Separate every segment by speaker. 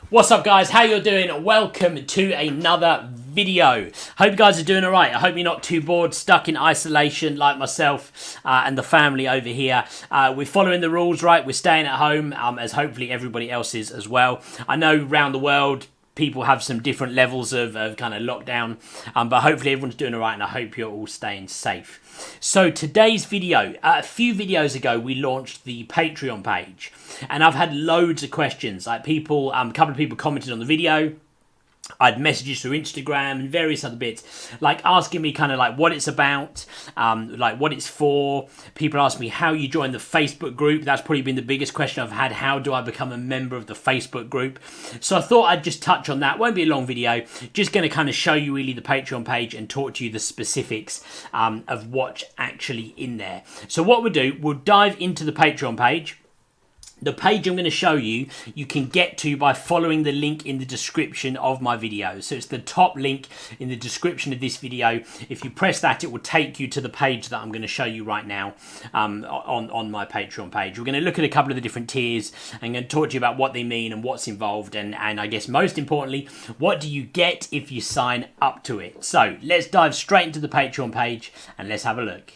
Speaker 1: What's up, guys? How you doing? Welcome to another video. Hope you guys are doing all right. I hope you're not too bored, stuck in isolation like myself and the family over here. We're following the rules, right? We're staying at home, as hopefully everybody else is as well. I know around the world people have some different levels of kind of lockdown, but hopefully everyone's doing all right, and I hope you're all staying safe. So today's video, a few videos ago we launched the Patreon page, and I've had loads of questions. Like people, a couple of people commented on the video. I had messages through Instagram and various other bits, like asking me kind of like what it's about, like what it's for. People ask me how you join the Facebook group. That's probably been the biggest question I've had. How do I become a member of the Facebook group? So I thought I'd just touch on that. Won't be a long video. Just going to kind of show you really the Patreon page and talk to you the specifics of what's actually in there. So what we'll do, we'll dive into the Patreon page. The page I'm going to show you, you can get to by following the link in the description of my video. So it's the top link in the description of this video. If you press that, it will take you to the page that I'm going to show you right now on my Patreon page. We're going to look at a couple of the different tiers and going to talk to you about what they mean and what's involved. And I guess most importantly, what do you get if you sign up to it? So let's dive straight into the Patreon page and let's have a look.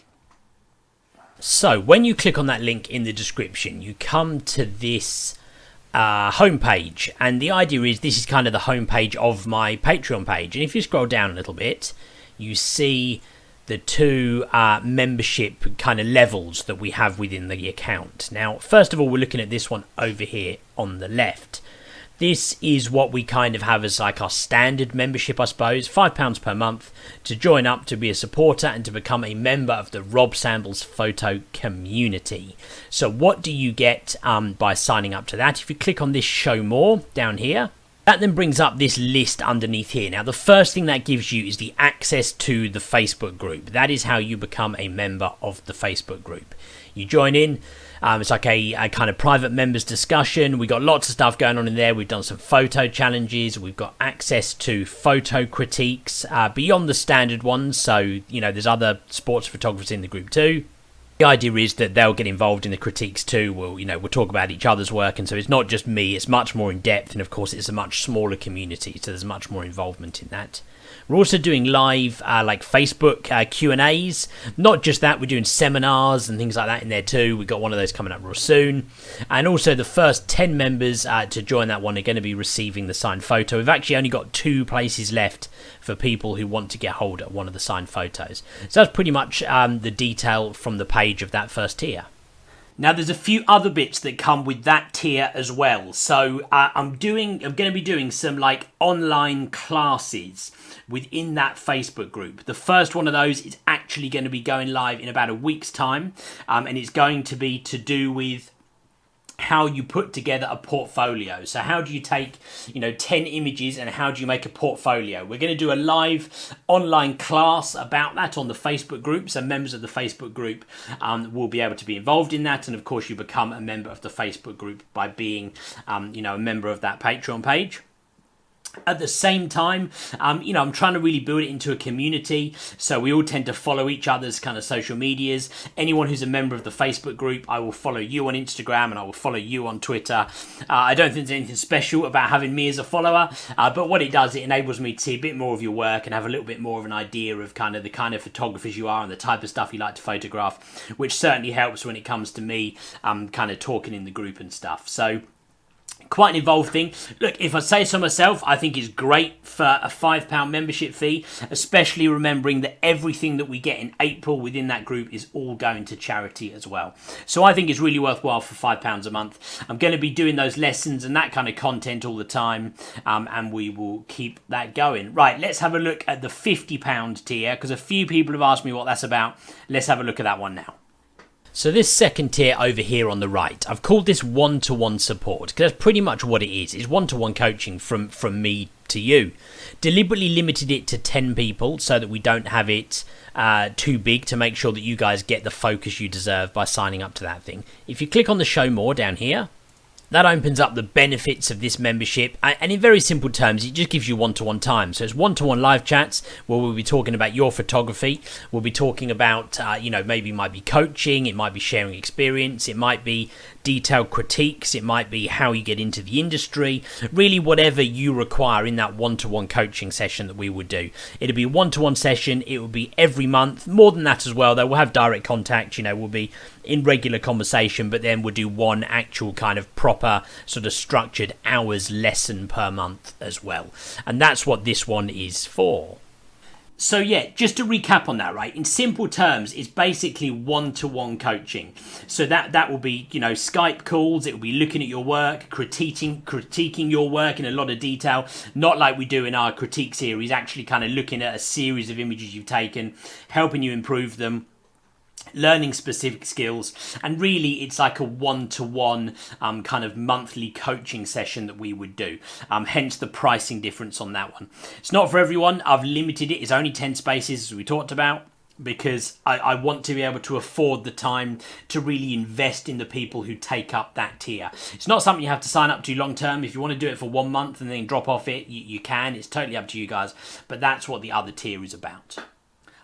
Speaker 1: So when you click on that link in the description, you come to this homepage, and the idea is this is kind of the homepage of my Patreon page. And if you scroll down a little bit, you see the two membership kind of levels that we have within the account. Now, first of all, we're looking at this one over here on the left. This is what we kind of have as like our standard membership, I suppose, £5 per month to join up, to be a supporter and to become a member of the Rob Sambles photo community. So what do you get by signing up to that? If you click on this show more down here, that then brings up this list underneath here. Now, the first thing that gives you is the access to the Facebook group. That is how you become a member of the Facebook group. You join in. It's like a kind of private members discussion. We've got lots of stuff going on in there. We've done some photo challenges. We've got access to photo critiques beyond the standard ones. So, you know, there's other sports photographers in the group too. The idea is that they'll get involved in the critiques too. We'll talk about each other's work, and so it's not just me. It's much more in depth, and of course, it's a much smaller community, so there's much more involvement in that. We're also doing live like Facebook Q&As. Not just that, we're doing seminars and things like that in there too. We've got one of those coming up real soon. And also the first 10 members to join that one are going to be receiving the signed photo. We've actually only got 2 places left for people who want to get hold of one of the signed photos. So that's pretty much the detail from the page of that first tier. Now, there's a few other bits that come with that tier as well. So I'm going to be doing some like online classes within that Facebook group. The first one of those is actually going to be going live in about a week's time, and it's going to be to do with how you put together a portfolio. So how do you take, 10 images and how do you make a portfolio? We're going to do a live online class about that on the Facebook group. So members of the Facebook group will be able to be involved in that. And of course, you become a member of the Facebook group by being, a member of that Patreon page. At the same time, I'm trying to really build it into a community, so we all tend to follow each other's kind of social medias. Anyone who's a member of the Facebook group, I will follow you on Instagram and I will follow you on Twitter. I don't think there's anything special about having me as a follower, but what it does, it enables me to see a bit more of your work and have a little bit more of an idea of the kind of photographers you are and the type of stuff you like to photograph, which certainly helps when it comes to me kind of talking in the group and stuff. So quite an involved thing. Look, if I say so myself, I think it's great for a £5 membership fee, especially remembering that everything that we get in April within that group is all going to charity as well. So I think it's really worthwhile for £5 a month. I'm going to be doing those lessons and that kind of content all the time, and we will keep that going. Right, let's have a look at the £50 tier, because a few people have asked me what that's about. Let's have a look at that one now. So this second tier over here on the right, I've called this one-to-one support, because that's pretty much what it is. It's one-to-one coaching from me to you. Deliberately limited it to 10 people so that we don't have it too big, to make sure that you guys get the focus you deserve by signing up to that thing. If you click on the show more down here, that opens up the benefits of this membership, and in very simple terms, it just gives you one-to-one time. So it's one-to-one live chats where we'll be talking about your photography. We'll be talking about, maybe it might be coaching, it might be sharing experience, it might be detailed critiques, it might be how you get into the industry, really whatever you require in that one-to-one coaching session that we would do. It'll be a one-to-one session. It will be every month, more than that as well, though. We'll have direct contact, we'll be in regular conversation, but then we'll do one actual kind of proper sort of structured hours lesson per month as well. And that's what this one is for. So yeah, just to recap on that, right? In simple terms, it's basically one-to-one coaching. So that will be, Skype calls. It will be looking at your work, critiquing your work in a lot of detail. Not like we do in our critique series, actually kind of looking at a series of images you've taken, helping you improve them, learning specific skills, and really it's like a one-to-one kind of monthly coaching session that we would do, hence the pricing difference on that one. It's not for everyone. I've limited it. It's only 10 spaces, as we talked about, because I want to be able to afford the time to really invest in the people who take up that tier. It's not something you have to sign up to long term. If you want to do it for 1 month and then drop off it, you can. It's totally up to you guys, but that's what the other tier is about.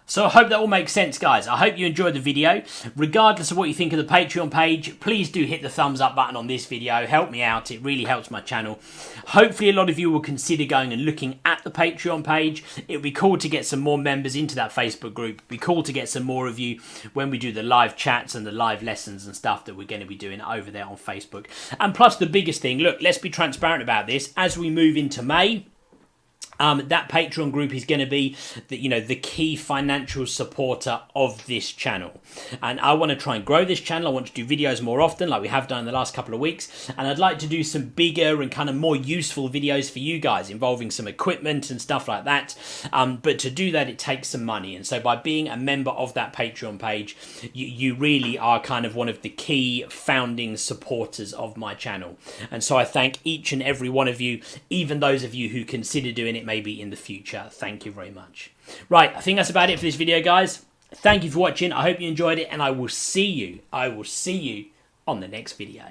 Speaker 1: So I hope that all makes sense, guys. I hope you enjoyed the video. Regardless of what you think of the Patreon page, please do hit the thumbs up button on this video. Help me out. It really helps my channel. Hopefully a lot of you will consider going and looking at the Patreon page. It would be cool to get some more members into that Facebook group. It would be cool to get some more of you when we do the live chats and the live lessons and stuff that we're going to be doing over there on Facebook. And plus the biggest thing, look, let's be transparent about this. As we move into May, that Patreon group is going to be the key financial supporter of this channel, and I want to try and grow this channel. I want to do videos more often, like we have done in the last couple of weeks, and I'd like to do some bigger and kind of more useful videos for you guys involving some equipment and stuff like that, but to do that it takes some money, and so by being a member of that Patreon page, you really are kind of one of the key founding supporters of my channel, and so I thank each and every one of you, even those of you who consider doing it maybe in the future. Thank you very much. Right, I think that's about it for this video, guys. Thank you for watching. I hope you enjoyed it, and I will see you on the next video.